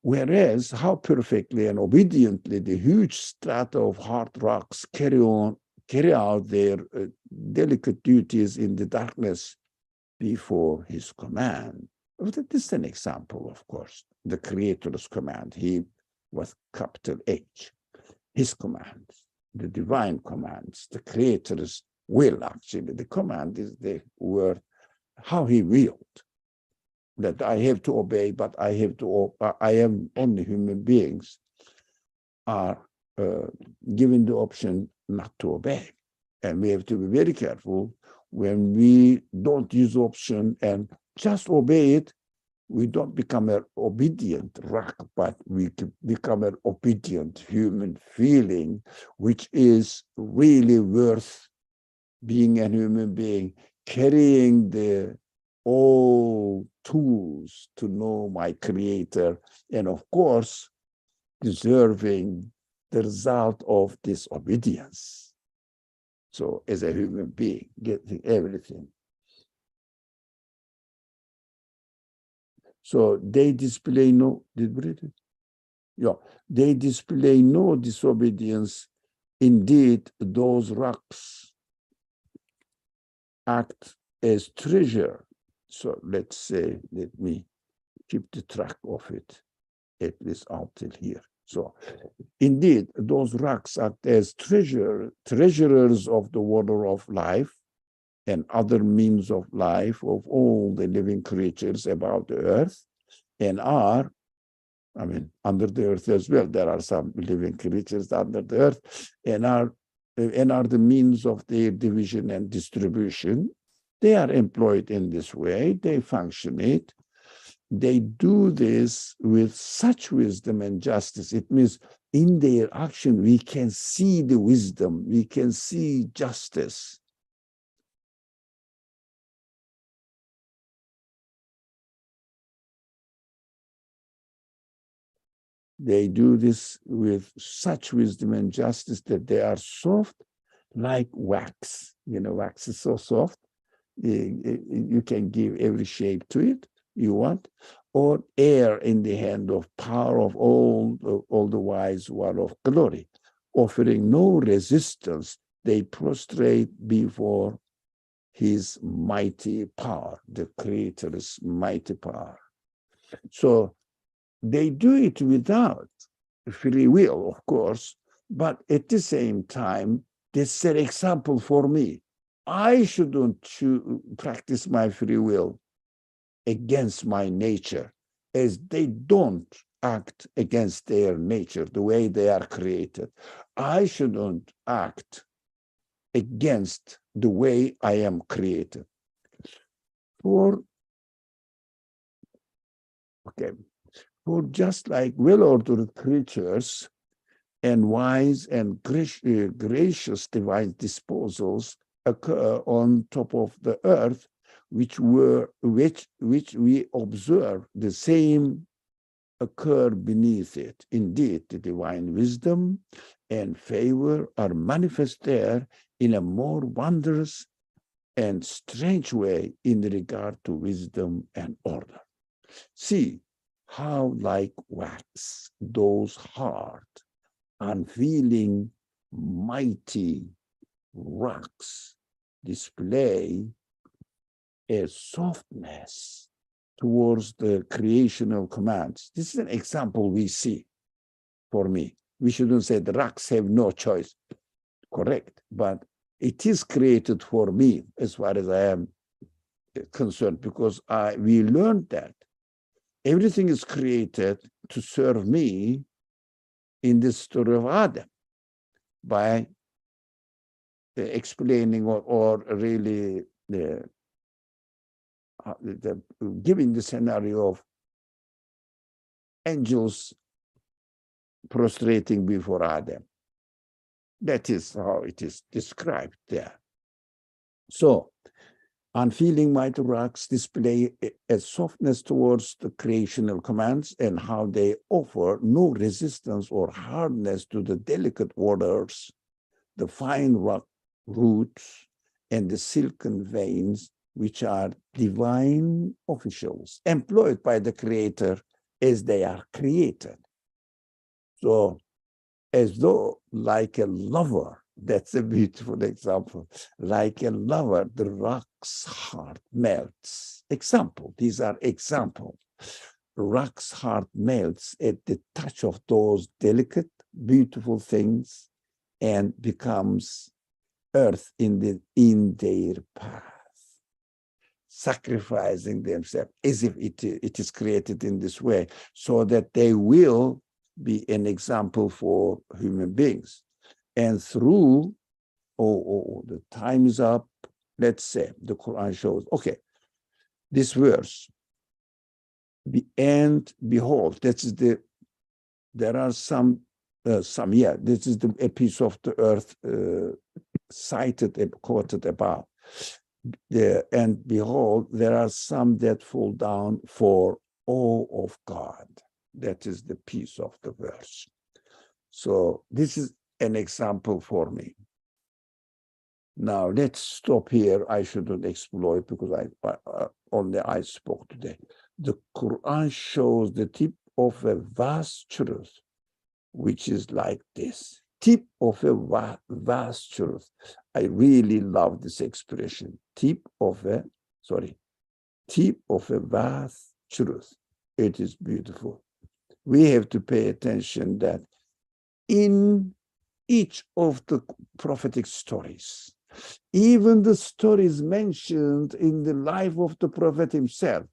Whereas how perfectly and obediently the huge strata of hard rocks carry out their delicate duties in the darkness before his command. This is an example, of course. The Creator's command, he was capital H. His commands, the divine commands, the Creator's will, actually. The command is the word, how he willed. That I have to obey, but I am only human beings are given the option not to obey. And we have to be very careful when we don't use option and just obey it. We don't become an obedient rock, but we become an obedient human feeling, which is really worth being a human being, carrying the all tools to know my creator, and of course, deserving the result of this obedience. So as a human being, getting everything. So they display no, they display no disobedience. Indeed, those rocks act as treasure. So let's say, let me keep the track of it, at least until here. So indeed, those rocks act as treasurers of the water of life and other means of life of all the living creatures about the earth, and are, I mean, under the earth as well. There are some living creatures under the earth, and are the means of their division and distribution. They are employed in this way. They function it. They do this with such wisdom and justice. It means in their action, we can see the wisdom. We can see justice. They do this with such wisdom and justice that they are soft like wax. You know, wax is so soft. You can give every shape to it you want, or air in the hand of power of all the wise one of glory. Offering no resistance, they prostrate before his mighty power, the Creator's mighty power. So they do it without free will, of course, but at the same time, that's an example for me. I shouldn't practice my free will against my nature, as they don't act against their nature, the way they are created. I shouldn't act against the way I am created. For just like well-ordered creatures and wise and gracious divine disposals occur on top of the earth, which we observe the same occur beneath it. Indeed, the divine wisdom and favor are manifest there in a more wondrous and strange way in regard to wisdom and order. See how like wax those hard, unfeeling, mighty rocks display a softness towards the creation of commands. This is an example we see for me. We shouldn't say the rocks have no choice, correct, but it is created for me as far as I am concerned, because we learned that everything is created to serve me in the story of Adam by explaining or really giving the scenario of angels prostrating before Adam. That is how it is described there. So, unfeeling mighty rocks display a softness towards the creational commands and how they offer no resistance or hardness to the delicate waters, the fine rock roots, and the silken veins, which are divine officials employed by the Creator as they are created. So, as though like a lover, that's a beautiful example, like a lover, the rock's heart melts. Example, these are examples. Rock's heart melts at the touch of those delicate, beautiful things and becomes earth in their path, sacrificing themselves as if it is created in this way, so that they will be an example for human beings. And through, the time is up, let's say, the Quran shows, okay, this verse, and behold, this is there are some, this is a piece of the earth cited, quoted above. And behold, there are some that fall down for awe of God. That is the piece of the verse. So this is an example for me. Now let's stop here. I shouldn't exploit because only I spoke today. The Quran shows the tip of a vast truth, which is like this. Tip of a vast truth. I really love this expression. Tip of a vast truth. It is beautiful. We have to pay attention that in each of the prophetic stories, even the stories mentioned in the life of the prophet himself,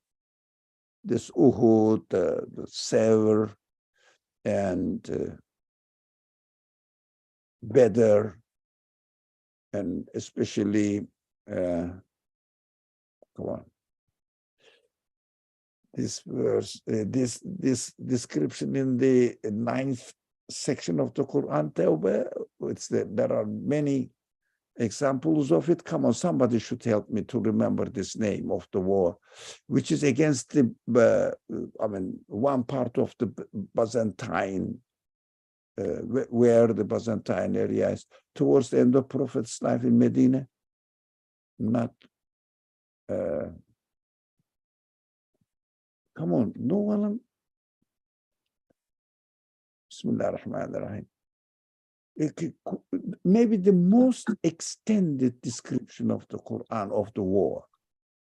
this Uhud, the Sever, and Badr, and especially, come on, this verse, this description in the 9th section of the Quran, there are many examples of it. Come on, somebody should help me to remember this name of the war, which is against the, one part of the Byzantine, where the Byzantine area is, towards the end of Prophet's life in Medina. Not, come on, no one. Bismillah ar-Rahman ar-Rahim. Maybe the most extended description of the Quran of the war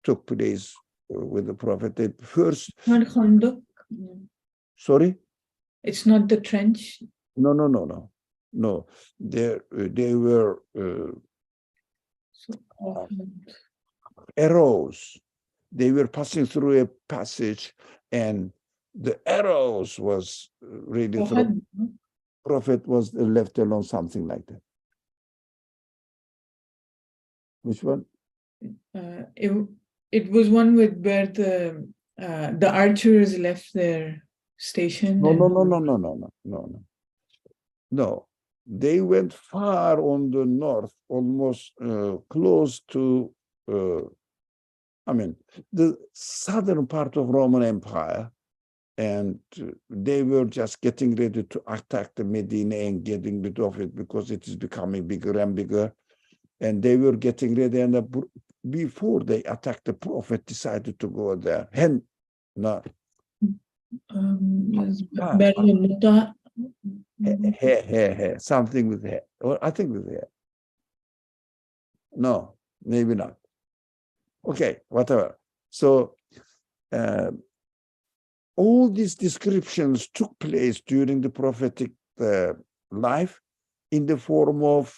took place with the Prophet. The first. Not Khandaq. Sorry? It's not the trench. No. They were arrows. They were passing through a passage, and the arrows was really through. Prophet was left alone, something like that. Which one? It was one with where the archers left their station? No, no, no, no, no, no, no, no, no. No, they went far on the north, almost close to, I mean, the southern part of Roman Empire, and they were just getting ready to attack the Medina and getting rid of it because it is becoming bigger and bigger. And they were getting ready, and before they attacked, the prophet decided to go there. And no, something with hair. Or I think with hair. No, maybe not. Okay, whatever. So all these descriptions took place during the prophetic life in the form of,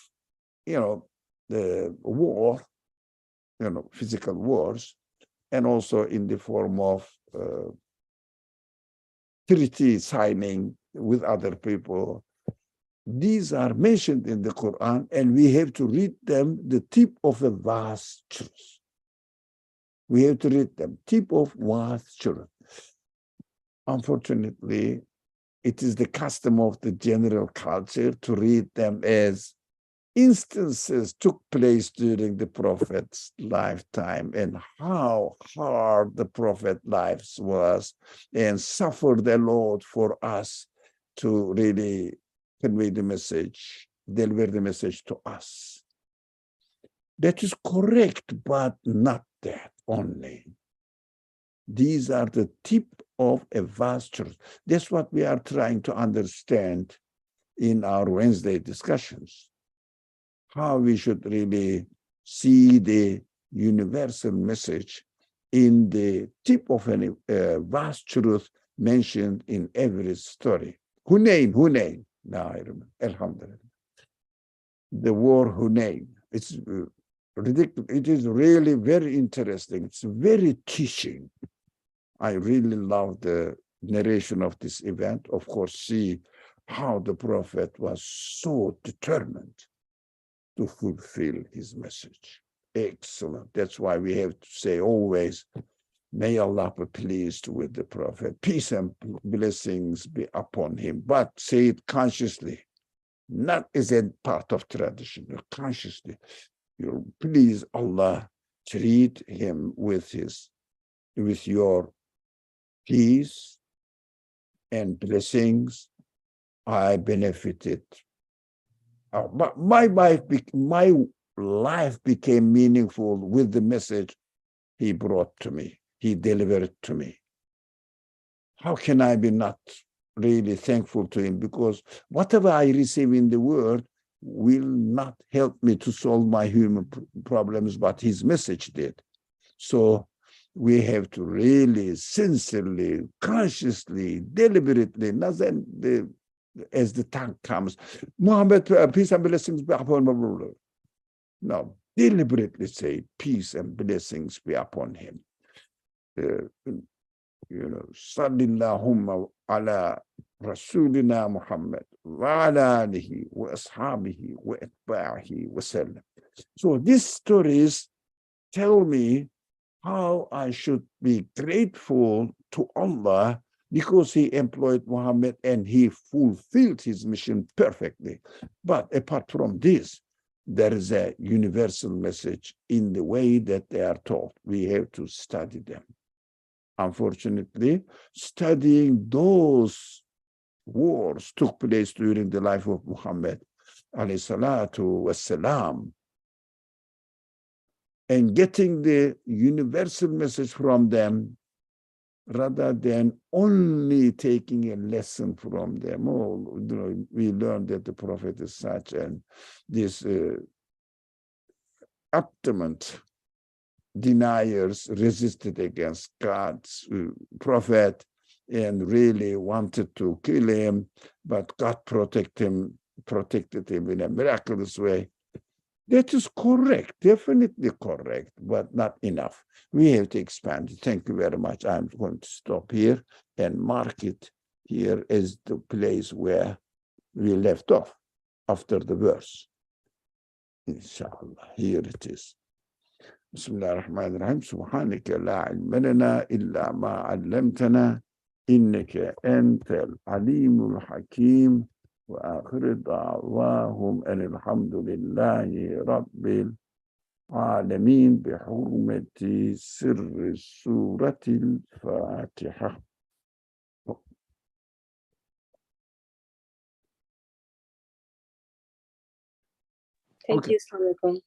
the war, physical wars, and also in the form of treaty signing with other people. These are mentioned in the Quran, and we have to read them the tip of a vast truth. We have to read them, tip of vast truth. Unfortunately, it is the custom of the general culture to read them as instances took place during the prophet's lifetime and how hard the prophet's life was and suffered a lot for us to really convey the message, deliver the message to us. That is correct, but not that only. These are the tip of a vast truth. That's what we are trying to understand in our Wednesday discussions. How we should really see the universal message in the tip of a vast truth mentioned in every story. Hunayn. Now I remember. Alhamdulillah. The war Hunayn. It's ridiculous. It is really very interesting. It's very teaching. I really love the narration of this event. Of course, see how the prophet was so determined to fulfill his message. Excellent. That's why we have to say always, may Allah be pleased with the prophet. Peace and blessings be upon him. But say it consciously, not as a part of tradition, but consciously. You please Allah, treat him with your peace and blessings. I benefited. But my life became meaningful with the message he brought to me, he delivered to me. How can I be not really thankful to him? Because whatever I receive in the world will not help me to solve my human problems, but his message did. So we have to really, sincerely, consciously, deliberately, not as the tongue comes, Muhammad, peace and blessings be upon him. No, deliberately say, peace and blessings be upon him. Sallallahu ala Rasulina Muhammad wa ala alihi wa ashabihi wa atba'ihi wa sallam. So these stories tell me how I should be grateful to Allah because he employed Muhammad and he fulfilled his mission perfectly. But apart from this, there is a universal message in the way that they are taught. We have to study them. Unfortunately, studying those wars took place during the life of Muhammad, alayhi salatu wassalam, and getting the universal message from them rather than only taking a lesson from them. Oh, we learned that the prophet is such, and this adamant deniers resisted against God's prophet and really wanted to kill him, but God protected him in a miraculous way. That is correct, definitely correct, but not enough. We have to expand. Thank you very much. I'm going to stop here and mark it here as the place where we left off after the verse. Inshallah, here it is. بسم الله الرحمن الرحيم سبحانك لا علم لنا إلا ما علمتنا إنك أنت العليم الحكيم وآخر دعواهم أن الحمد لله رب العالمين بحرمة سر سورة الفاتحة. Thank Okay. you, Assalamualaikum.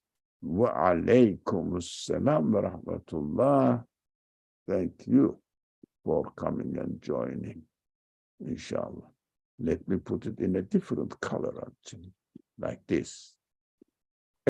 وعليكم السلام ورحمة الله. Thank you for coming and joining, inshallah. Let me put it in a different color, actually, like this.